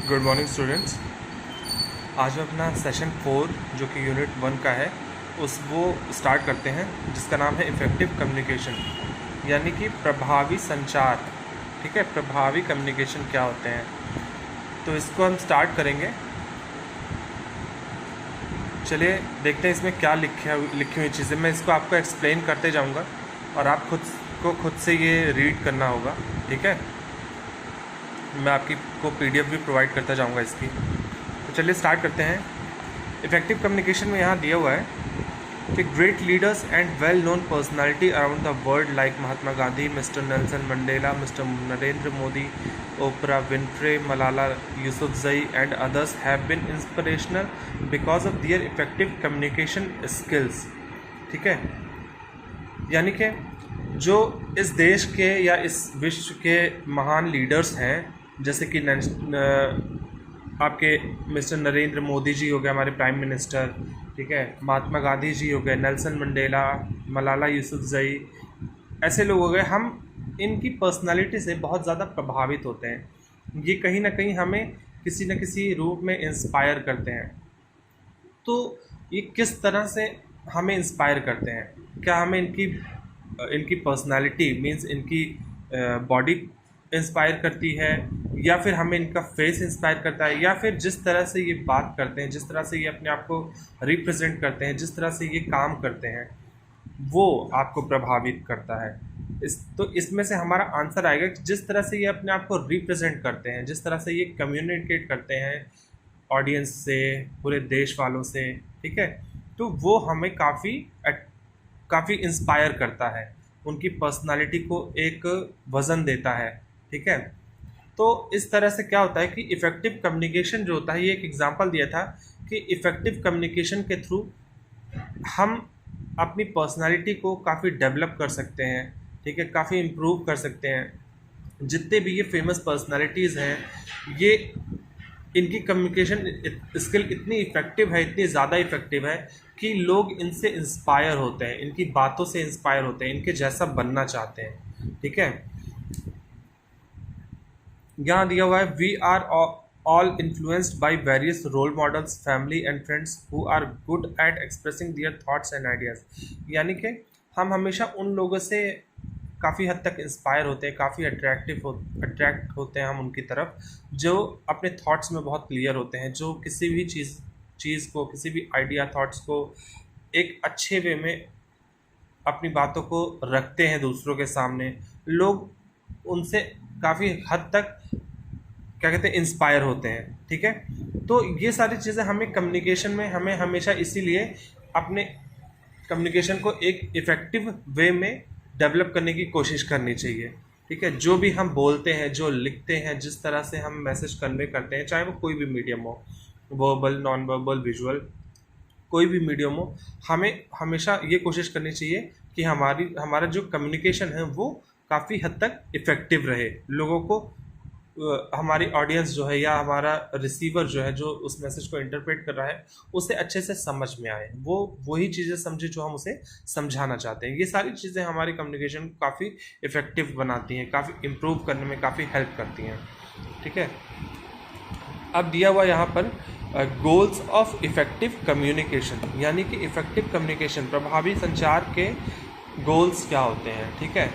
Good morning students. आज हम अपना सेशन 4 जो कि यूनिट 1 का है वो स्टार्ट करते हैं, जिसका नाम है इफ़ेक्टिव कम्युनिकेशन, यानी कि प्रभावी संचार। ठीक है, प्रभावी कम्युनिकेशन क्या होते हैं, तो इसको हम स्टार्ट करेंगे। चलिए देखते हैं इसमें क्या लिखी हुई चीज़ें। मैं इसको आपको एक्सप्लेन करते जाऊंगा और आप खुद से ये रीड करना होगा। ठीक है, मैं आपकी को पीडीएफ भी प्रोवाइड करता जाऊंगा इसकी। तो चलिए स्टार्ट करते हैं। इफ़ेक्टिव कम्युनिकेशन में यहाँ दिया हुआ है कि great leaders and well known personality around the world like Mahatma Gandhi, mister Nelson Mandela, mister Narendra Modi, Oprah Winfrey, Malala Yousafzai and others have been inspirational because of their effective communication skills. ठीक है, यानी कि जो इस देश के या इस विश्व के महान लीडर्स हैं, जैसे कि आपके मिस्टर नरेंद्र मोदी जी हो गए हमारे प्राइम मिनिस्टर, ठीक है, महात्मा गांधी जी हो गए, नेल्सन मंडेला, मलाला यूसुफजई, ऐसे लोग हो गए। हम इनकी पर्सनालिटी से बहुत ज़्यादा प्रभावित होते हैं। ये कहीं ना कहीं हमें किसी न किसी रूप में इंस्पायर करते हैं। तो ये किस तरह से हमें इंस्पायर करते हैं? क्या हमें इनकी पर्सनालिटी मीन्स इनकी बॉडी इंस्पायर करती है, या फिर हमें इनका फेस इंस्पायर करता है, या फिर जिस तरह से ये बात करते हैं, जिस तरह से ये अपने आप को रिप्रेजेंट करते हैं, जिस तरह से ये काम करते हैं, वो आपको प्रभावित करता है। तो इसमें से हमारा आंसर आएगा कि जिस तरह से ये अपने आप को रिप्रेजेंट करते हैं, जिस तरह से ये कम्युनिकेट करते हैं ऑडियंस से, पूरे देश वालों से, ठीक है, तो वो हमें काफ़ी इंस्पायर करता है, उनकी पर्सनालिटी को एक वज़न देता है। ठीक है, तो इस तरह से क्या होता है कि इफ़ेक्टिव कम्युनिकेशन जो होता है, ये एक एग्जांपल दिया था कि इफ़ेक्टिव कम्युनिकेशन के थ्रू हम अपनी पर्सनालिटी को काफ़ी डेवलप कर सकते हैं। ठीक है, काफ़ी इम्प्रूव कर सकते हैं। जितने भी ये फेमस पर्सनालिटीज़ हैं, ये इनकी कम्युनिकेशन स्किल इतनी इफ़ेक्टिव है, इतनी ज़्यादा इफ़ेक्टिव है कि लोग इनसे इंस्पायर होते हैं, इनकी बातों से इंस्पायर होते हैं, इनके जैसा बनना चाहते हैं। ठीक है, यहाँ दिया हुआ है we are all influenced by various role models, family and friends who are good at expressing their thoughts and ideas. यानी कि हम हमेशा उन लोगों से काफ़ी हद तक इंस्पायर होते हैं, काफ़ी अट्रैक्ट होते हैं हम उनकी तरफ, जो अपने थॉट्स में बहुत क्लियर होते हैं, जो किसी भी चीज़ को, किसी भी आइडिया, थॉट्स को एक अच्छे वे में अपनी बातों को रखते हैं दूसरों के सामने। लोग उनसे काफ़ी हद तक क्या कहते हैं, इंस्पायर होते हैं। ठीक है, तो ये सारी चीज़ें हमें कम्युनिकेशन में हमें हमेशा इसीलिए अपने कम्युनिकेशन को एक इफ़ेक्टिव वे में डेवलप करने की कोशिश करनी चाहिए। ठीक है, जो भी हम बोलते हैं, जो लिखते हैं, जिस तरह से हम मैसेज कन्वे करते हैं, चाहे वो कोई भी मीडियम हो, वर्बल, नॉन वर्बल, विजुअल, कोई भी मीडियम हो, हमें हमेशा ये कोशिश करनी चाहिए कि हमारा जो कम्युनिकेशन है वो काफ़ी हद तक इफ़ेक्टिव रहे, लोगों को हमारी ऑडियंस जो है या हमारा रिसीवर जो है, जो उस मैसेज को इंटरप्रेट कर रहा है, उसे अच्छे से समझ में आए, वो वही चीज़ें समझे जो हम उसे समझाना चाहते हैं। ये सारी चीज़ें हमारी कम्युनिकेशन को काफ़ी इफ़ेक्टिव बनाती हैं, काफ़ी इम्प्रूव करने में काफ़ी हेल्प करती हैं। ठीक है, अब दिया हुआ यहाँ पर गोल्स ऑफ इफ़ेक्टिव कम्युनिकेशन, यानी कि इफ़ेक्टिव कम्युनिकेशन, प्रभावी संचार के गोल्स क्या होते हैं। ठीक है,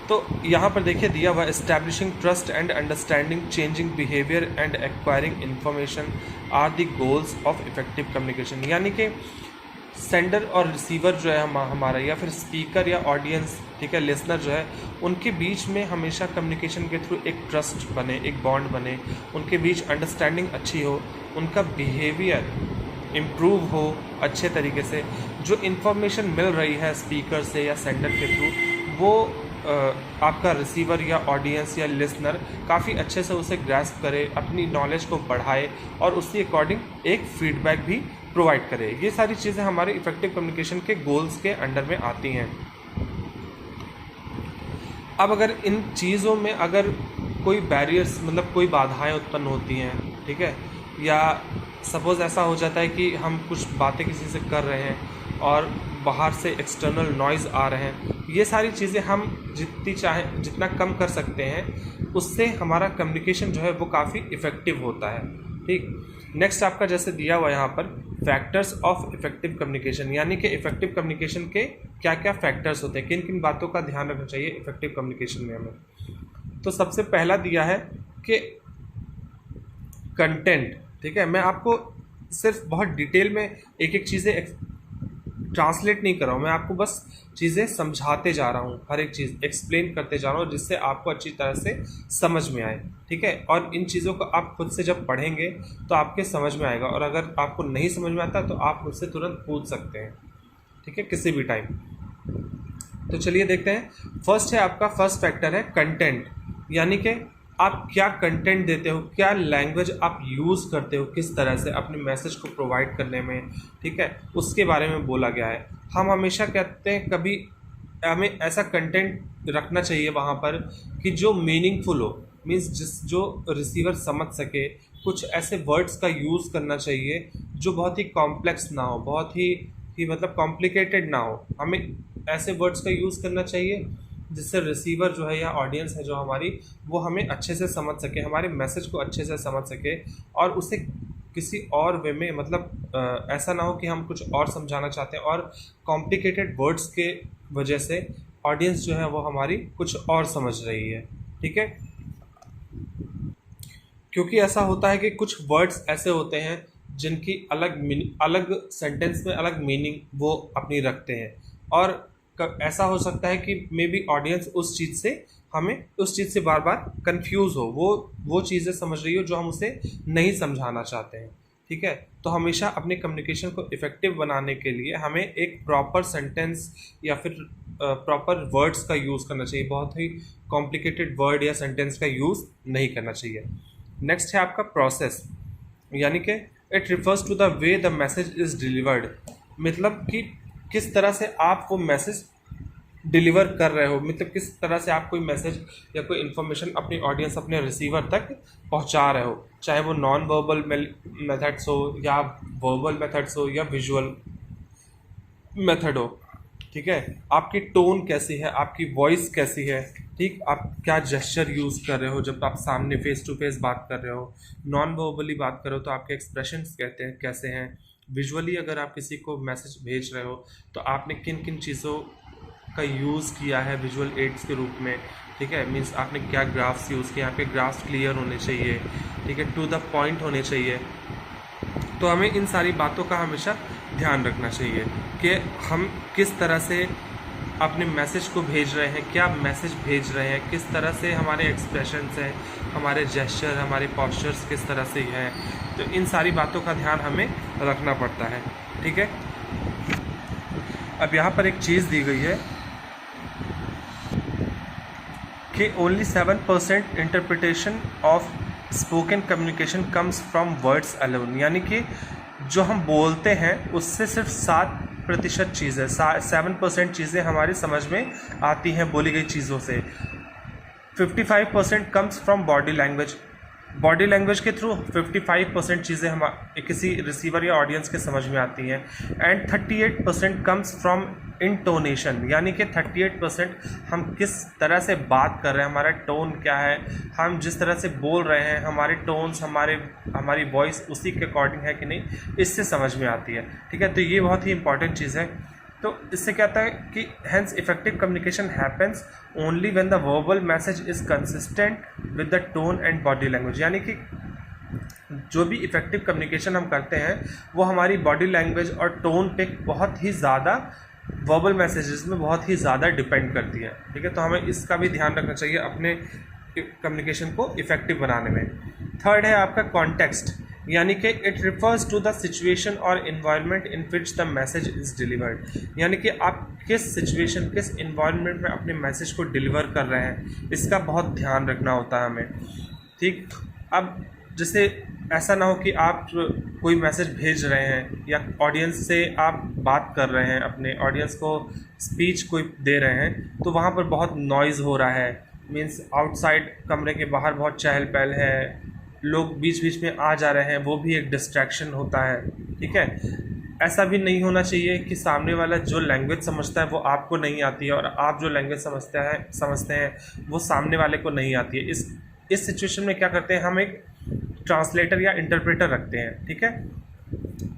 तो यहाँ पर देखिए दिया हुआ establishing trust and understanding, changing behaviour and acquiring information are the goals of effective communication. यानी कि सेंडर और रिसीवर जो है हमारा, या फिर स्पीकर या ऑडियंस, ठीक है, लिसनर जो है, उनके बीच में हमेशा कम्युनिकेशन के थ्रू एक ट्रस्ट बने, एक बॉन्ड बने, उनके बीच अंडरस्टैंडिंग अच्छी हो, उनका बिहेवियर इम्प्रूव हो अच्छे तरीके से, जो इन्फॉर्मेशन मिल रही है स्पीकर से या सेंडर के थ्रू, वो आपका रिसीवर या ऑडियंस या लिसनर काफ़ी अच्छे से उसे ग्रैस्प करे, अपनी नॉलेज को बढ़ाए और उसके अकॉर्डिंग एक फीडबैक भी प्रोवाइड करे। ये सारी चीज़ें हमारे इफ़ेक्टिव कम्युनिकेशन के गोल्स के अंडर में आती हैं। अब अगर इन चीज़ों में अगर कोई बैरियर्स, मतलब कोई बाधाएं उत्पन्न होती हैं, ठीक है, या सपोज़ ऐसा हो जाता है कि हम कुछ बातें किसी से कर रहे हैं और बाहर से एक्सटर्नल नॉइज़ आ रहे हैं, ये सारी चीज़ें हम जितनी चाहें जितना कम कर सकते हैं, उससे हमारा कम्युनिकेशन जो है वो काफ़ी इफ़ेक्टिव होता है। ठीक, नेक्स्ट आपका जैसे दिया हुआ यहाँ पर फैक्टर्स ऑफ इफेक्टिव कम्युनिकेशन, यानी कि इफेक्टिव कम्युनिकेशन के क्या क्या फैक्टर्स होते हैं, किन किन बातों का ध्यान रखना चाहिए इफेक्टिव कम्युनिकेशन में हमें। तो सबसे पहला दिया है कि कंटेंट। ठीक है, मैं आपको सिर्फ बहुत डिटेल में एक एक चीज़ें ट्रांसलेट नहीं कर रहा हूँ, मैं आपको बस चीज़ें समझाते जा रहा हूँ, हर एक चीज़ एक्सप्लेन करते जा रहा हूँ जिससे आपको अच्छी तरह से समझ में आए। ठीक है, और इन चीज़ों को आप खुद से जब पढ़ेंगे तो आपके समझ में आएगा, और अगर आपको नहीं समझ में आता तो आप मुझसे तुरंत पूछ सकते हैं। ठीक है, किसी भी टाइम। तो चलिए देखते हैं। फर्स्ट है आपका फर्स्ट फैक्टर है कंटेंट, यानी कि आप क्या कंटेंट देते हो, क्या लैंग्वेज आप यूज़ करते हो, किस तरह से अपने मैसेज को प्रोवाइड करने में। ठीक है, उसके बारे में बोला गया है। हम हमेशा कहते हैं कभी हमें ऐसा कंटेंट रखना चाहिए वहाँ पर कि जो मीनिंगफुल हो, मीन्स जो रिसीवर समझ सके। कुछ ऐसे वर्ड्स का यूज़ करना चाहिए जो बहुत ही कॉम्प्लेक्स ना हो, बहुत ही मतलब कॉम्प्लिकेटेड ना हो। हमें ऐसे वर्ड्स का यूज़ करना चाहिए जिससे रिसीवर जो है या ऑडियंस है जो हमारी, वो हमें अच्छे से समझ सके, हमारे मैसेज को अच्छे से समझ सके, और उसे किसी और वे में मतलब ऐसा ना हो कि हम कुछ और समझाना चाहते हैं और कॉम्प्लिकेटेड वर्ड्स के वजह से ऑडियंस जो है वो हमारी कुछ और समझ रही है। ठीक है, क्योंकि ऐसा होता है कि कुछ वर्ड्स ऐसे होते हैं जिनकी अलग सेंटेंस में अलग मीनिंग वो अपनी रखते हैं, और ऐसा हो सकता है कि मे बी ऑडियंस उस चीज़ से हमें उस चीज़ से बार बार कंफ्यूज हो, वो चीज़ें समझ रही हो जो हम उसे नहीं समझाना चाहते हैं। ठीक है, तो हमेशा अपने कम्युनिकेशन को इफ़ेक्टिव बनाने के लिए हमें एक प्रॉपर सेंटेंस या फिर प्रॉपर वर्ड्स का यूज़ करना चाहिए, बहुत ही कॉम्प्लिकेटेड वर्ड या सेंटेंस का यूज़ नहीं करना चाहिए। नेक्स्ट है आपका प्रोसेस, यानी कि it refers to the way the message is delivered, मतलब कि किस तरह से आप वो मैसेज डिलीवर कर रहे हो, मतलब किस तरह से आप कोई मैसेज या कोई इन्फॉर्मेशन अपनी ऑडियंस, अपने रिसीवर तक पहुंचा रहे हो, चाहे वो नॉन वर्बल मेथड्स हो या वर्बल मेथड्स हो या विजुअल मेथड हो। ठीक है, आपकी टोन कैसी है, आपकी वॉइस कैसी है। ठीक, आप क्या जेस्चर यूज़ कर रहे हो जब आप सामने फेस टू फेस बात कर रहे हो, नॉन वर्बली बात कर रहे हो तो आपके एक्सप्रेशंस कहते हैं कैसे हैं, विजुअली अगर आप किसी को मैसेज भेज रहे हो तो आपने किन किन चीज़ों का यूज़ किया है विजुअल एड्स के रूप में। ठीक है, मीन्स आपने क्या ग्राफ्स यूज़ किए, आपके ग्राफ्स क्लियर होने चाहिए। ठीक है, टू द पॉइंट होने चाहिए। तो हमें इन सारी बातों का हमेशा ध्यान रखना चाहिए कि हम किस तरह से अपने मैसेज को भेज रहे हैं, क्या मैसेज भेज रहे हैं, किस तरह से हमारे एक्सप्रेशंस हैं, हमारे जेस्चर, हमारे पोस्चर्स किस तरह से हैं। तो इन सारी बातों का ध्यान हमें रखना पड़ता है। ठीक है, अब यहाँ पर एक चीज़ दी गई है कि only 7% interpretation of spoken communication comes from words alone, यानी कि जो हम बोलते हैं उससे सिर्फ 7% चीज़ें, 7% चीज़ें हमारी समझ में आती हैं बोली गई चीज़ों से। 55% comes from body language, body language के थ्रू 55% चीज़ें हम किसी रिसीवर या ऑडियंस के समझ में आती हैं। एंड 38% कम्स फ्रॉम इंटोनेशन, यानी कि 38% हम किस तरह से बात कर रहे हैं, हमारा टोन क्या है, हम जिस तरह से बोल रहे हैं, हमारे टोन्स, हमारी वॉइस उसी के अकॉर्डिंग है कि नहीं, इससे समझ में आती है। ठीक है, तो ये बहुत ही इंपॉर्टेंट चीज़ है। तो इससे क्या होता है कि hence effective communication happens only when the verbal message is consistent with the tone and body language, यानी कि जो भी इफेक्टिव कम्युनिकेशन हम करते हैं वो हमारी बॉडी लैंग्वेज और टोन पे बहुत ही ज़्यादा, वर्बल मैसेजेस में बहुत ही ज़्यादा डिपेंड करती है। ठीक है, तो हमें इसका भी ध्यान रखना चाहिए अपने कम्युनिकेशन को इफेक्टिव बनाने में। थर्ड है आपका कॉन्टेक्स्ट, यानी कि it refers to the situation और environment in which the message is delivered, यानी कि आप किस सिचुएशन, किस इन्वायरमेंट में अपने मैसेज को डिलीवर कर रहे हैं, इसका बहुत ध्यान रखना होता है हमें। ठीक, अब जैसे ऐसा ना हो कि आप कोई मैसेज भेज रहे हैं या ऑडियंस से आप बात कर रहे हैं, अपने ऑडियंस को स्पीच कोई दे रहे हैं, तो वहाँ पर बहुत नॉइज़ हो रहा है, मीन्स आउटसाइड कमरे के बाहर बहुत चहल पहल है, लोग बीच बीच में आ जा रहे हैं, वो भी एक डिस्ट्रैक्शन होता है। ठीक है, ऐसा भी नहीं होना चाहिए कि सामने वाला जो लैंग्वेज समझता है वो आपको नहीं आती है और आप जो लैंग्वेज समझते हैं वो सामने वाले को नहीं आती है। इस सिचुएशन में क्या करते हैं, हम एक ट्रांसलेटर या इंटरप्रेटर रखते हैं, ठीक है।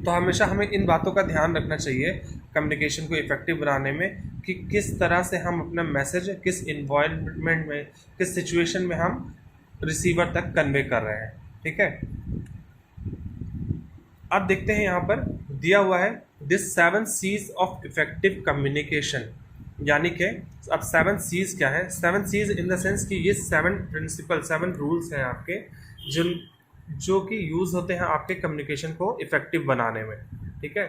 तो हमेशा हमें इन बातों का ध्यान रखना चाहिए कम्युनिकेशन को इफ़ेक्टिव बनाने में कि किस तरह से हम अपना मैसेज किस इन्वायरमेंट में, किस सिचुएशन में हम रिसीवर तक कन्वे कर रहे हैं, ठीक है। अब देखते हैं यहाँ पर दिया हुआ है this 7 C's of effective communication, यानी कि अब 7 C's क्या है। 7 C's इन द सेंस कि ये 7 प्रिंसिपल, 7 रूल्स हैं आपके जो कि यूज़ होते हैं आपके कम्युनिकेशन को इफेक्टिव बनाने में, ठीक है।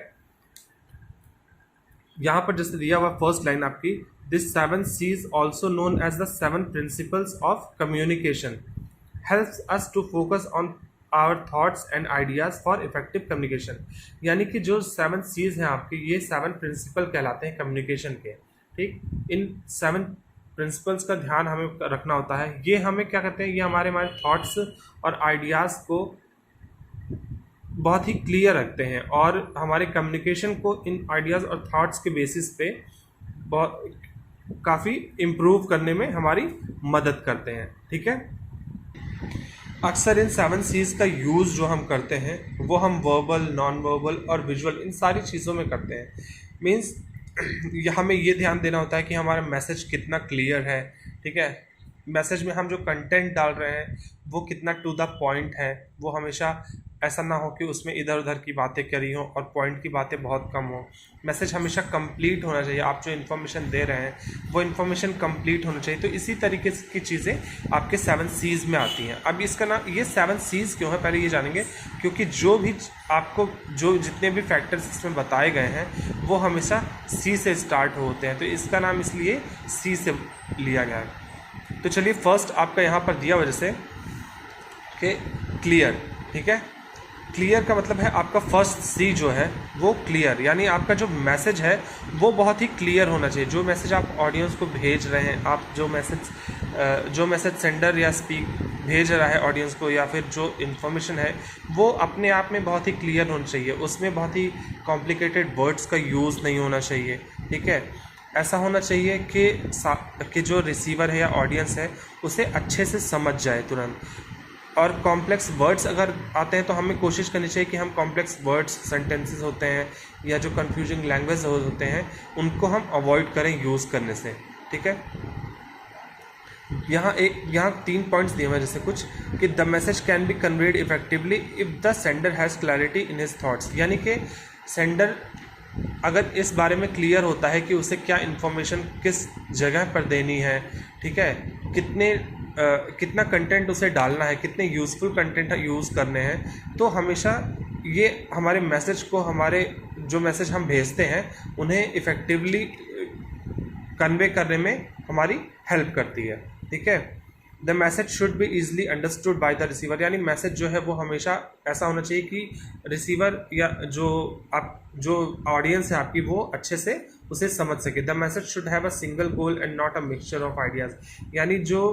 यहाँ पर जैसे दिया हुआ फर्स्ट लाइन आपकी, this 7 C's also known as the 7 principles of communication helps us to focus on our thoughts and ideas for effective communication. यानी कि जो 7 C's हैं आपके, ये 7 प्रिंसिपल कहलाते हैं कम्युनिकेशन के, ठीक। इन 7 प्रिंसिपल्स का ध्यान हमें रखना होता है। ये हमें क्या कहते हैं, ये हमारे थॉट्स और आइडियाज़ को बहुत ही क्लियर रखते हैं और हमारे कम्युनिकेशन को इन आइडियाज़ और थॉट्स के बेसिस पे बहुत काफ़ी इम्प्रूव करने में हमारी मदद करते हैं, ठीक है। अक्सर इन 7 C's का यूज़ जो हम करते हैं वो हम वर्बल, नॉन वर्बल और विजुअल इन सारी चीज़ों में करते हैं। मीन्स हमें ये ध्यान देना होता है कि हमारा मैसेज कितना क्लियर है, ठीक है। मैसेज में हम जो कंटेंट डाल रहे हैं वो कितना टू द पॉइंट है। वो हमेशा ऐसा ना हो कि उसमें इधर उधर की बातें करी हों और पॉइंट की बातें बहुत कम हो। मैसेज हमेशा कंप्लीट होना चाहिए। आप जो इन्फॉर्मेशन दे रहे हैं वो इन्फॉर्मेशन कंप्लीट होना चाहिए। तो इसी तरीके की चीज़ें आपके 7 C's में आती हैं। अब इसका नाम ये 7 C's क्यों है, पहले ये जानेंगे। क्योंकि जो भी आपको जो जितने भी फैक्टर्स इसमें बताए गए हैं वो हमेशा C से स्टार्ट होते हैं, तो इसका नाम इसलिए C से लिया गया है। तो चलिए फर्स्ट आपका यहाँ पर दिया हुआ जैसे कि क्लियर, ठीक है। क्लियर का मतलब है आपका फर्स्ट C जो है वो क्लियर, यानी आपका जो मैसेज है वो बहुत ही क्लियर होना चाहिए। जो मैसेज आप ऑडियंस को भेज रहे हैं, आप जो मैसेज सेंडर या भेज रहा है ऑडियंस को, या फिर जो इन्फॉर्मेशन है वो अपने आप में बहुत ही क्लियर होना चाहिए। उसमें बहुत ही कॉम्प्लिकेटेड वर्ड्स का यूज़ नहीं होना चाहिए, ठीक है। ऐसा होना चाहिए कि जो रिसीवर है या ऑडियंस है उसे अच्छे से समझ जाए तुरंत। और कॉम्प्लेक्स वर्ड्स अगर आते हैं तो हमें कोशिश करनी चाहिए कि हम कॉम्प्लेक्स वर्ड्स, सेंटेंसेस होते हैं या जो कंफ्यूजिंग लैंग्वेज होते हैं उनको हम अवॉइड करें यूज़ करने से, ठीक है। यहाँ 3 पॉइंट्स दिए हुए हैं जैसे कुछ कि the message can be conveyed effectively if the sender has clarity in his thoughts, यानी कि सेंडर अगर इस बारे में क्लियर होता है कि उसे क्या इन्फॉर्मेशन किस जगह पर देनी है, ठीक है, कितना कंटेंट उसे डालना है, कितने यूज़फुल कंटेंट यूज़ करने हैं, तो हमेशा ये हमारे मैसेज को, हमारे जो मैसेज हम भेजते हैं उन्हें इफ़ेक्टिवली कन्वे करने में हमारी हेल्प करती है, ठीक है। The message should be easily understood by the receiver, यानी मैसेज जो है वो हमेशा ऐसा होना चाहिए कि रिसीवर या जो ऑडियंस है आपकी वो अच्छे से उसे समझ सके। The message should have a single goal and not a mixture of ideas, यानी जो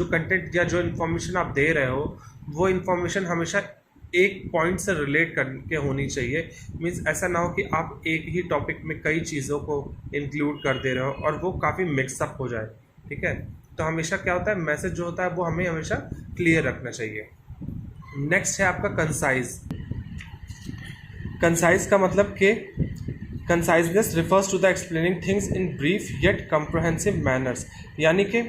कंटेंट या जो इन्फॉर्मेशन आप दे रहे हो वो इन्फॉर्मेशन हमेशा एक पॉइंट से रिलेट करके होनी चाहिए। मीन्स ऐसा ना हो कि आप एक ही टॉपिक में कई चीज़ों को इंक्लूड कर दे रहे हो और वो काफ़ी मिक्सअप हो जाए, ठीक है। तो हमेशा क्या होता है, मैसेज जो होता है वो हमें हमेशा क्लियर रखना चाहिए। नेक्स्ट है आपका कंसाइज। कंसाइज का मतलब कि conciseness refers to the explaining things in brief yet comprehensive manners, यानी कि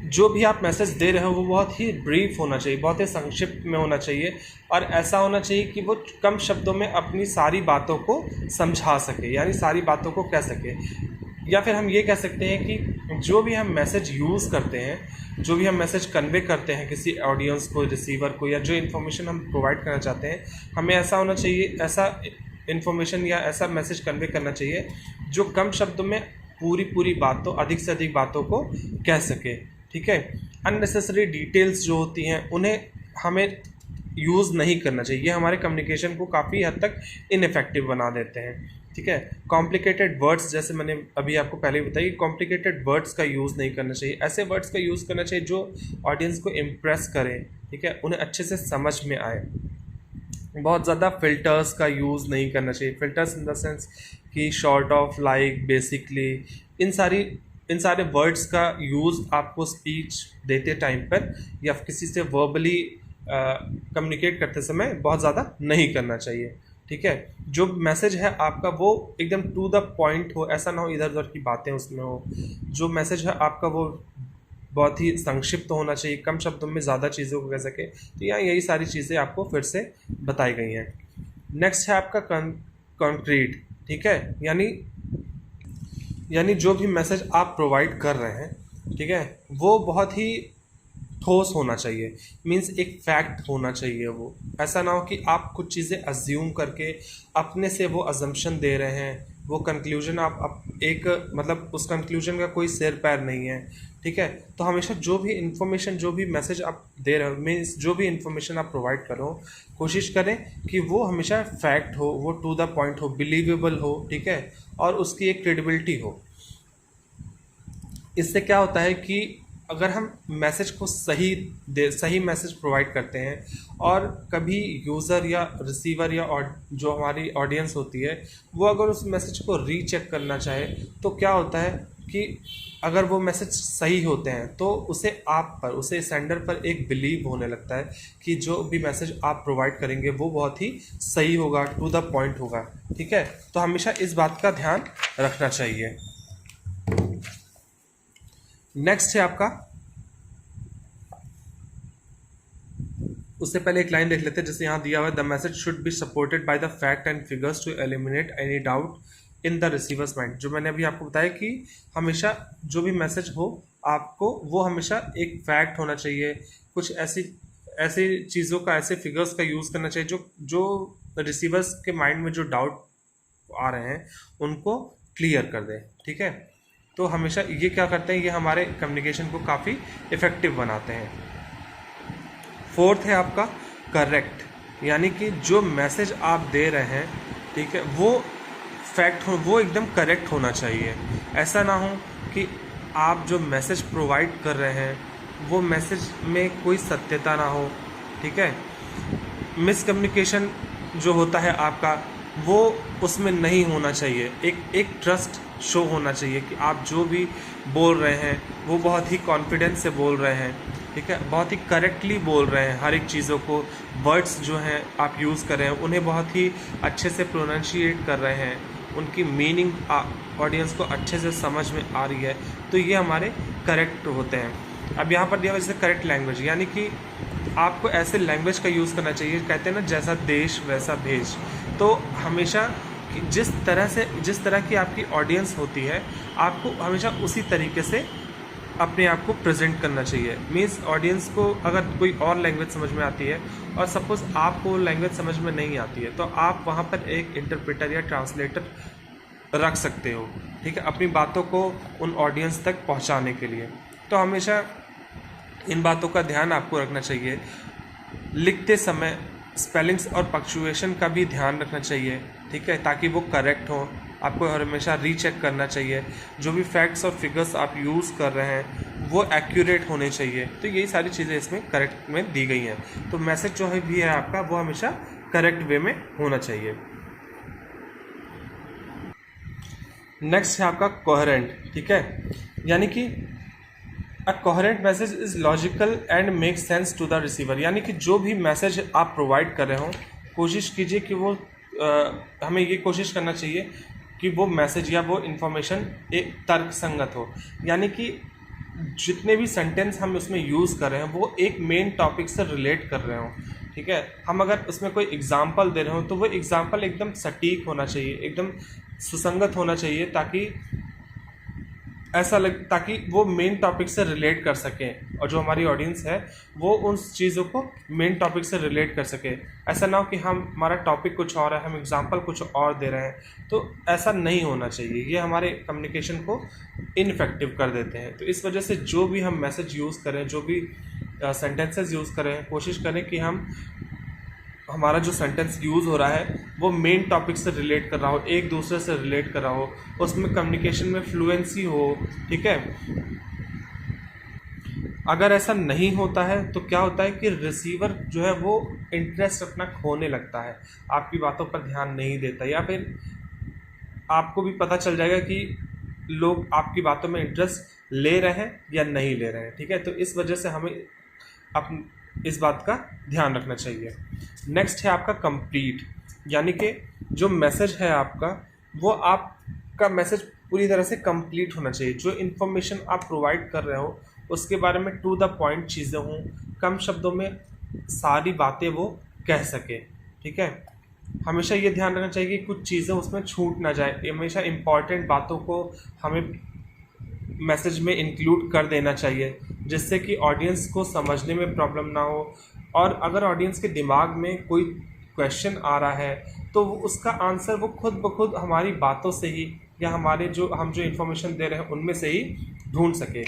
जो भी आप मैसेज दे रहे हो वो बहुत ही ब्रीफ होना चाहिए, बहुत ही संक्षिप्त में होना चाहिए और ऐसा होना चाहिए कि वो कम शब्दों में अपनी सारी बातों को समझा सके, यानी सारी बातों को कह सके। या फिर हम ये कह सकते हैं कि जो भी हम मैसेज यूज़ करते हैं, जो भी हम मैसेज कन्वे करते हैं किसी ऑडियंस को, रिसीवर को, या जो इन्फॉर्मेशन हम प्रोवाइड करना चाहते हैं, हमें ऐसा होना चाहिए, ऐसा इन्फॉर्मेशन या ऐसा मैसेज कन्वे करना चाहिए जो कम शब्दों में पूरी बातों, अधिक से अधिक बातों को कह सके, ठीक है। अननेसेसरी डिटेल्स जो होती हैं उन्हें हमें यूज़ नहीं करना चाहिए, ये हमारे कम्युनिकेशन को काफ़ी हद तक इनफेक्टिव बना देते हैं, ठीक है। कॉम्प्लिकेटेड वर्ड्स, जैसे मैंने अभी आपको पहले ही बताया, कॉम्प्लिकेटेड वर्ड्स का यूज़ नहीं करना चाहिए। ऐसे वर्ड्स का यूज़ करना चाहिए जो ऑडियंस को इम्प्रेस करें, ठीक है, उन्हें अच्छे से समझ में आए। बहुत ज़्यादा फ़िल्टर्स का यूज़ नहीं करना चाहिए। फ़िल्टर्स इन द सेंस कि शॉर्ट ऑफ, लाइक, बेसिकली, इन सारी इन सारे वर्ड्स का यूज़ आपको स्पीच देते टाइम पर या किसी से वर्बली कम्युनिकेट करते समय बहुत ज़्यादा नहीं करना चाहिए। ठीक है, जो मैसेज है आपका वो एकदम टू द पॉइंट हो, ऐसा ना हो इधर उधर की बातें उसमें हो। जो मैसेज है आपका वो बहुत ही संक्षिप्त होना चाहिए, कम शब्दों में ज़्यादा चीज़ों को कह सके। तो यहाँ यही सारी चीज़ें आपको फिर से बताई गई हैं। नेक्स्ट है आपका कॉन्क्रीट। ठीक है, यानी जो भी मैसेज आप प्रोवाइड कर रहे हैं, ठीक है, वो बहुत ही ठोस होना चाहिए। मीन्स एक फैक्ट होना चाहिए। वो ऐसा ना हो कि आप कुछ चीज़ें अज्यूम करके अपने से वो अजम्पशन दे रहे हैं, वो कंक्लूजन आप एक मतलब उस कंक्लूजन का कोई सिर पैर नहीं है। ठीक है, तो हमेशा जो भी इंफॉर्मेशन, जो भी मैसेज आप दे रहे हो, मीन्स जो भी इंफॉर्मेशन आप प्रोवाइड कर रहे हो, कोशिश करें कि वो हमेशा फैक्ट हो, वो टू द पॉइंट हो, बिलीवेबल हो। ठीक है, और उसकी एक क्रेडिबिलिटी हो। इससे क्या होता है कि अगर हम मैसेज को सही मैसेज प्रोवाइड करते हैं और कभी यूज़र या रिसीवर या जो हमारी ऑडियंस होती है वो अगर उस मैसेज को रीचेक करना चाहे, तो क्या होता है कि अगर वो मैसेज सही होते हैं तो उसे सेंडर पर एक बिलीव होने लगता है कि जो भी मैसेज आप प्रोवाइड करेंगे वो बहुत ही सही होगा, टू द पॉइंट होगा। ठीक है, तो हमेशा इस बात का ध्यान रखना चाहिए। नेक्स्ट है आपका, उससे पहले एक लाइन देख लेते हैं जैसे यहाँ दिया हुआ है, the message should be supported by the fact and figures to eliminate any doubt in the receiver's mind. जो मैंने अभी आपको बताया कि हमेशा जो भी मैसेज हो आपको वो हमेशा एक फैक्ट होना चाहिए, कुछ ऐसी चीज़ों का, ऐसे फिगर्स का यूज़ करना चाहिए जो रिसीवर्स के माइंड में जो डाउट आ रहे हैं उनको क्लियर कर दे। ठीक है, तो हमेशा ये क्या करते हैं, ये हमारे कम्युनिकेशन को काफ़ी इफ़ेक्टिव बनाते हैं। फोर्थ है आपका करेक्ट, यानी कि जो मैसेज आप दे रहे हैं, ठीक है, वो फैक्ट हो, वो एकदम करेक्ट होना चाहिए। ऐसा ना हो कि आप जो मैसेज प्रोवाइड कर रहे हैं वो मैसेज में कोई सत्यता ना हो। ठीक है, मिसकम्युनिकेशन जो होता है आपका वो उसमें नहीं होना चाहिए। एक ट्रस्ट शो होना चाहिए कि आप जो भी बोल रहे हैं वो बहुत ही कॉन्फिडेंस से बोल रहे हैं। ठीक है, बहुत ही करेक्टली बोल रहे हैं, हर एक चीज़ों को, वर्ड्स जो हैं आप यूज़ कर रहे हैं उन्हें बहुत ही अच्छे से प्रोनाउंशिएट कर रहे हैं, उनकी मीनिंग ऑडियंस को अच्छे से समझ में आ रही है, तो ये हमारे करेक्ट होते हैं। अब यहाँ पर दिया हुआ जैसे करेक्ट लैंग्वेज, यानी कि आपको ऐसे लैंग्वेज का यूज़ करना चाहिए, कहते हैं ना जैसा देश वैसा भेष। तो हमेशा जिस तरह की आपकी ऑडियंस होती है आपको हमेशा उसी तरीके से अपने आप को प्रेजेंट करना चाहिए। मीन्स ऑडियंस को अगर कोई और लैंग्वेज समझ में आती है और सपोज़ आपको लैंग्वेज समझ में नहीं आती है तो आप वहाँ पर एक इंटरप्रेटर या ट्रांसलेटर रख सकते हो। ठीक है, अपनी बातों को उन ऑडियंस तक पहुँचाने के लिए। तो हमेशा इन बातों का ध्यान आपको रखना चाहिए। लिखते समय स्पेलिंग्स और पंक्चुएशन का भी ध्यान रखना चाहिए। ठीक है, ताकि वो करेक्ट हो। आपको हमेशा रीचेक करना चाहिए, जो भी फैक्ट्स और फिगर्स आप यूज़ कर रहे हैं वो एक्यूरेट होने चाहिए। तो यही सारी चीज़ें इसमें करेक्ट में दी गई हैं। तो मैसेज जो है भी है आपका वो हमेशा करेक्ट वे में होना चाहिए। नेक्स्ट है आपका कोहेरेंट। ठीक है, यानी कि a coherent message is logical and make sense to the receiver. यानी कि जो भी मैसेज आप प्रोवाइड कर रहे हो कोशिश कीजिए कि वो हमें ये कोशिश करना चाहिए कि वो मैसेज या वो इन्फॉर्मेशन एक तर्कसंगत हो। यानी कि जितने भी सेंटेंस हम उसमें यूज़ कर रहे हैं वो एक मेन टॉपिक से रिलेट कर रहे हो। ठीक है, हम अगर उसमें कोई एग्जांपल दे रहे हो तो वो एग्जांपल एकदम सटीक होना चाहिए, एकदम सुसंगत होना चाहिए, ताकि वो मेन टॉपिक से रिलेट कर सकें और जो हमारी ऑडियंस है वो उन चीज़ों को मेन टॉपिक से रिलेट कर सके। ऐसा ना हो कि हमारा टॉपिक कुछ और है, हम एग्जांपल कुछ और दे रहे हैं, तो ऐसा नहीं होना चाहिए। ये हमारे कम्युनिकेशन को इनफेक्टिव कर देते हैं। तो इस वजह से जो भी हम मैसेज यूज़ करें, जो भी सेंटेंसेस यूज़ करें, कोशिश करें कि हमारा जो सेंटेंस यूज़ हो रहा है वो मेन टॉपिक से रिलेट कर रहा हो, एक दूसरे से रिलेट कर रहा हो, उसमें कम्युनिकेशन में फ्लुएंसी हो। ठीक है, अगर ऐसा नहीं होता है तो क्या होता है कि रिसीवर जो है वो इंटरेस्ट अपना खोने लगता है, आपकी बातों पर ध्यान नहीं देता, या फिर आपको भी पता चल जाएगा कि लोग आपकी बातों में इंटरेस्ट ले रहे हैं या नहीं ले रहे हैं। ठीक है, तो इस वजह से हमें इस बात का ध्यान रखना चाहिए। नेक्स्ट है आपका कंप्लीट, यानी कि जो मैसेज है आपका, वो आपका मैसेज पूरी तरह से कंप्लीट होना चाहिए। जो इन्फॉर्मेशन आप प्रोवाइड कर रहे हो उसके बारे में टू द पॉइंट चीज़ें हों, कम शब्दों में सारी बातें वो कह सके। ठीक है, हमेशा ये ध्यान रखना चाहिए कि कुछ चीज़ें उसमें छूट ना जाए। हमेशा इम्पॉर्टेंट बातों को हमें मैसेज में इंक्लूड कर देना चाहिए, जिससे कि ऑडियंस को समझने में प्रॉब्लम ना हो। और अगर ऑडियंस के दिमाग में कोई क्वेश्चन आ रहा है तो उसका आंसर वो खुद ब खुद हमारी बातों से ही, या हमारे हम जो इन्फॉर्मेशन दे रहे हैं उनमें से ही ढूंढ सके।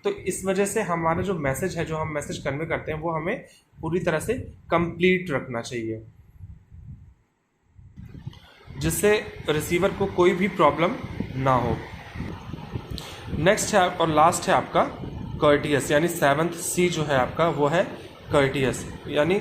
तो इस वजह से हमारा जो मैसेज है, जो हम मैसेज कन्वे करते हैं, वो हमें पूरी तरह से कंप्लीट रखना चाहिए, जिससे रिसीवर को कोई भी प्रॉब्लम ना हो। नेक्स्ट है और लास्ट है आपका कर्टियस, यानी 7th C जो है आपका वो है कर्टियस। यानी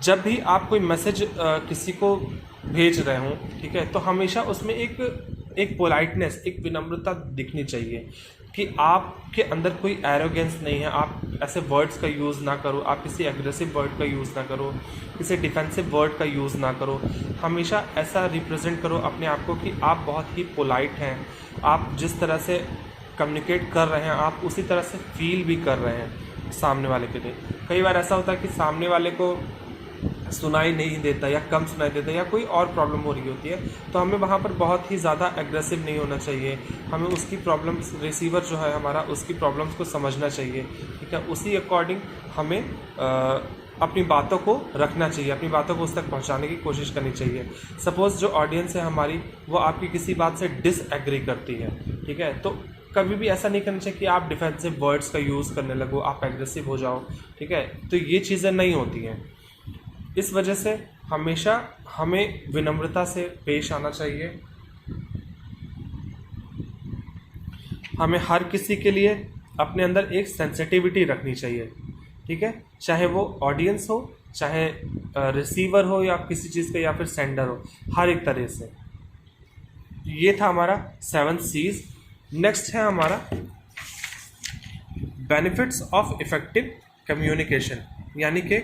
जब भी आप कोई मैसेज किसी को भेज रहे हों, ठीक है, तो हमेशा उसमें एक पोलाइटनेस, एक विनम्रता दिखनी चाहिए कि आपके अंदर कोई एरोगेंस नहीं है। आप ऐसे वर्ड्स का यूज़ ना करो, आप किसी एग्रेसिव वर्ड का यूज़ ना करो, किसी डिफेंसिव वर्ड का यूज़ ना करो। हमेशा ऐसा रिप्रेजेंट करो अपने आप को कि आप बहुत ही पोलाइट हैं, आप जिस तरह से कम्युनिकेट कर रहे हैं आप उसी तरह से फील भी कर रहे हैं सामने वाले के लिए। कई बार ऐसा होता है कि सामने वाले को सुनाई नहीं देता या कम सुनाई देता या कोई और प्रॉब्लम हो रही होती है, तो हमें वहाँ पर बहुत ही ज़्यादा एग्रेसिव नहीं होना चाहिए। हमें उसकी प्रॉब्लम्स, रिसीवर जो है हमारा, उसकी प्रॉब्लम्स को समझना चाहिए। ठीक है, उसी अकॉर्डिंग हमें अपनी बातों को रखना चाहिए, अपनी बातों को उस तक पहुँचाने की कोशिश करनी चाहिए। सपोज़ जो ऑडियंस है हमारी, वो आपकी किसी बात से डिसएग्री करती है, ठीक है, तो कभी भी ऐसा नहीं करना चाहिए कि आप डिफेंसिव वर्ड्स का यूज़ करने लगो, आप एग्रेसिव हो जाओ। ठीक है, तो ये चीज़ें नहीं होती हैं। इस वजह से हमेशा हमें विनम्रता से पेश आना चाहिए। हमें हर किसी के लिए अपने अंदर एक सेंसिटिविटी रखनी चाहिए। ठीक है, चाहे वो ऑडियंस हो, चाहे रिसीवर हो, या किसी चीज़ का, या फिर सेंडर हो, हर एक तरह से। ये था हमारा 7 C's। नेक्स्ट है हमारा बेनिफिट्स ऑफ इफेक्टिव कम्युनिकेशन, यानी कि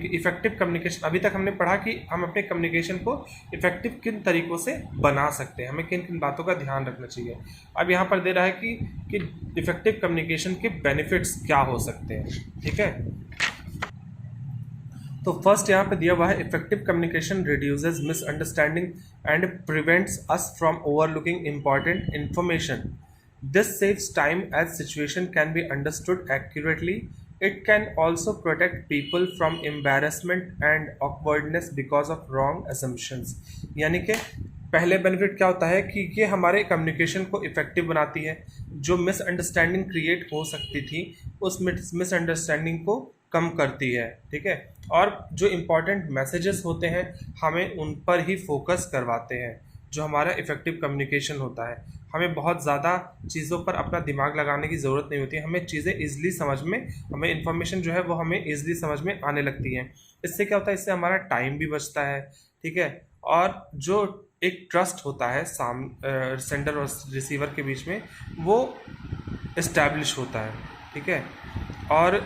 इफेक्टिव कम्युनिकेशन। अभी तक हमने पढ़ा कि हम अपने कम्युनिकेशन को इफेक्टिव किन तरीक़ों से बना सकते हैं, हमें किन किन बातों का ध्यान रखना चाहिए। अब यहाँ पर दे रहा है कि इफेक्टिव कम्युनिकेशन के बेनिफिट्स क्या हो सकते हैं। ठीक है, तो फर्स्ट यहाँ पे दिया हुआ है, effective communication reduces misunderstanding and prevents us from overlooking important information. This saves time as situation can be understood accurately. It can also protect people from embarrassment and awkwardness because of wrong assumptions। यानी कि पहले benefit क्या होता है कि ये हमारे communication को इफ़ेक्टिव बनाती है। जो मिसअंडरस्टैंडिंग क्रिएट हो सकती थी उस मिसअंडरस्टैंडिंग को कम करती है। ठीक है, और जो इम्पॉर्टेंट मैसेजेस होते हैं हमें उन पर ही फोकस करवाते हैं। जो हमारा इफ़ेक्टिव कम्युनिकेशन होता है, हमें बहुत ज़्यादा चीज़ों पर अपना दिमाग लगाने की ज़रूरत नहीं होती है। हमें चीज़ें ईज़िली समझ में, हमें इन्फॉर्मेशन जो है वो हमें ईज़िली समझ में आने लगती हैं। इससे क्या होता है, इससे हमारा टाइम भी बचता है। ठीक है, और जो एक ट्रस्ट होता है सेंडर और रिसीवर के बीच में, वो इस्टेब्लिश होता है। ठीक है, और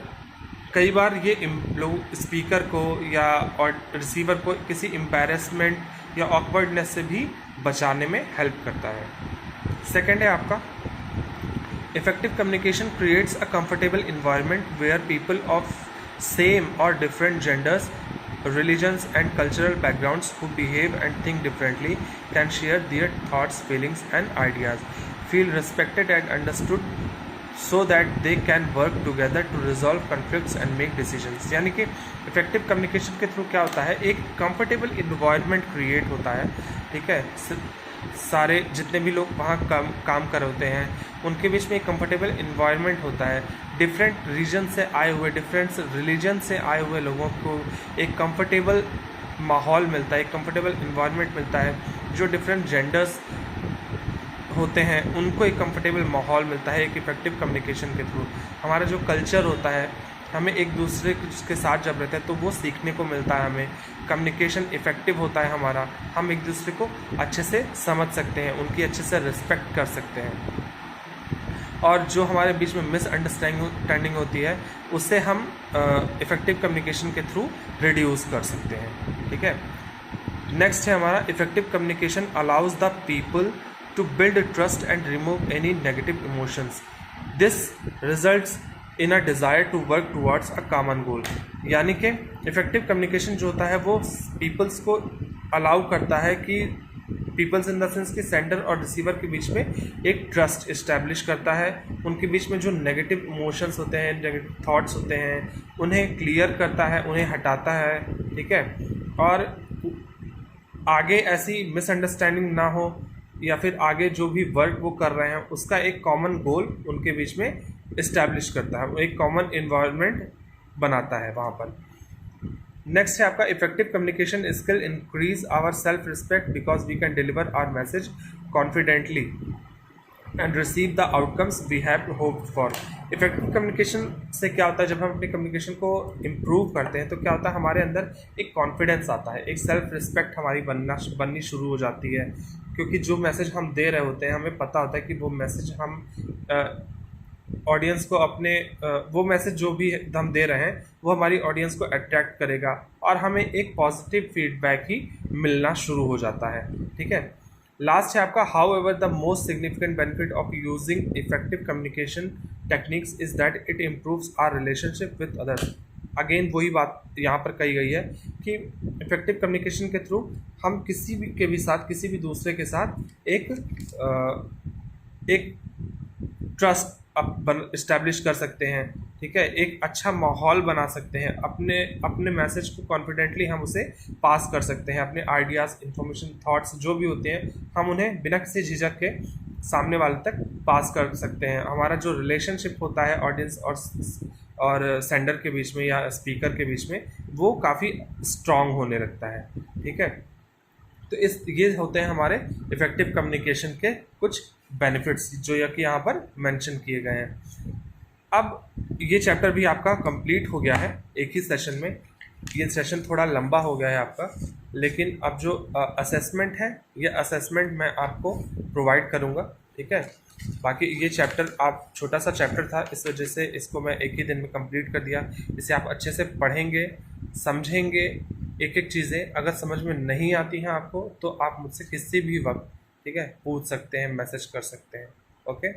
कई बार ये लोग स्पीकर को या और रिसीवर को किसी एम्बैरेसमेंट या ऑकवर्डनेस से भी बचाने में हेल्प करता है। सेकेंड है आपका, effective communication creates a comfortable environment where people of same और different genders, religions and cultural backgrounds who behave and think differently can share their thoughts, feelings and ideas, feel respected and understood so that they can work together to resolve conflicts and make decisions। यानी कि effective communication के through क्या होता है, एक comfortable environment create होता है। ठीक है, सारे जितने भी लोग वहाँ काम कर होते हैं उनके बीच में एक कंफर्टेबल इन्वायरमेंट होता है। डिफरेंट रीजन से आए हुए, डिफरेंट रिलीजन से आए हुए लोगों को एक कंफर्टेबल माहौल मिलता है, एक कंफर्टेबल इन्वायरमेंट मिलता है। जो डिफरेंट जेंडर्स होते हैं उनको एक कंफर्टेबल माहौल मिलता है एक इफ़ेक्टिव कम्युनिकेशन के थ्रू। हमारा जो कल्चर होता है, हमें एक दूसरे के साथ जब रहते हैं तो वो सीखने को मिलता है, हमें कम्युनिकेशन इफ़ेक्टिव होता है हमारा, हम एक दूसरे को अच्छे से समझ सकते हैं, उनकी अच्छे से रिस्पेक्ट कर सकते हैं, और जो हमारे बीच में मिसअंडरस्टैंडिंग होती है उससे हम इफ़ेक्टिव कम्युनिकेशन के थ्रू रिड्यूस कर सकते हैं। ठीक है, नेक्स्ट है हमारा effective communication allows the people to build trust and remove any negative emotions. This results in a desire to work towards a common goal. यानी कि इफ़ेक्टिव कम्युनिकेशन जो होता है वो पीपल्स को अलाउ करता है कि पीपल्स इन द सेंस कि सेंडर और रिसीवर के बीच में एक ट्रस्ट इस्टेब्लिश करता है, उनके बीच में जो नेगेटिव इमोशंस होते हैं, नेगेटिव थॉट्स होते हैं, उन्हें क्लियर करता है, उन्हें हटाता है। ठीक है, और आगे ऐसी मिसअंडरस्टैंडिंग ना हो, या फिर आगे जो भी वर्क वो कर रहे हैं उसका एक कॉमन गोल उनके बीच में इस्टेब्लिश करता है, वो एक कॉमन इन्वायरमेंट बनाता है वहाँ पर। नेक्स्ट है आपका effective communication skill increase our self respect because we can deliver our message confidently and receive the outcomes we have hoped for. Effective communication से क्या होता है, जब हम अपने कम्युनिकेशन को इम्प्रूव करते हैं तो क्या होता है, हमारे अंदर एक कॉन्फिडेंस आता है, एक सेल्फ रिस्पेक्ट हमारी बननी शुरू हो जाती है, क्योंकि जो मैसेज हम दे रहे होते हैं हमें पता होता है कि वो मैसेज हम ऑडियंस को अपने वो मैसेज जो भी हम दे रहे हैं वो हमारी ऑडियंस को अट्रैक्ट करेगा, और हमें एक पॉजिटिव फीडबैक ही मिलना शुरू हो जाता है। ठीक है, लास्ट है आपका however the most significant benefit of using effective communication techniques is that it improves our relationship with others. Again वही बात यहाँ पर कही गई है कि इफेक्टिव कम्युनिकेशन के थ्रू हम किसी भी के भी साथ, किसी भी दूसरे के साथ एक ट्रस्ट इस्टेब्लिश कर सकते हैं। ठीक है, एक अच्छा माहौल बना सकते हैं, अपने मैसेज को कॉन्फिडेंटली हम उसे पास कर सकते हैं, अपने आइडियाज़, इंफॉर्मेशन, थॉट्स जो भी होते हैं हम उन्हें बिना किसी झिझक के सामने वाले तक पास कर सकते हैं। हमारा जो रिलेशनशिप होता है ऑडियंस और सेंडर के बीच में या स्पीकर के बीच में, वो काफ़ी स्ट्रॉन्ग होने लगता है। ठीक है, तो ये होते हैं हमारे इफेक्टिव कम्युनिकेशन के कुछ बेनिफिट्स जो कि यहाँ पर मेंशन किए गए हैं। अब ये चैप्टर भी आपका कंप्लीट हो गया है एक ही सेशन में। ये सेशन थोड़ा लंबा हो गया है आपका, लेकिन अब जो असेसमेंट है ये असेसमेंट मैं आपको प्रोवाइड करूँगा। ठीक है, बाकी ये चैप्टर आप छोटा सा चैप्टर था, इस वजह से इसको मैं एक ही दिन में कंप्लीट कर दिया। इसे आप अच्छे से पढ़ेंगे, समझेंगे, एक एक चीज़ें अगर समझ में नहीं आती हैं आपको तो आप मुझसे किसी भी वक्त, ठीक है, पूछ सकते हैं, मैसेज कर सकते हैं। ओके।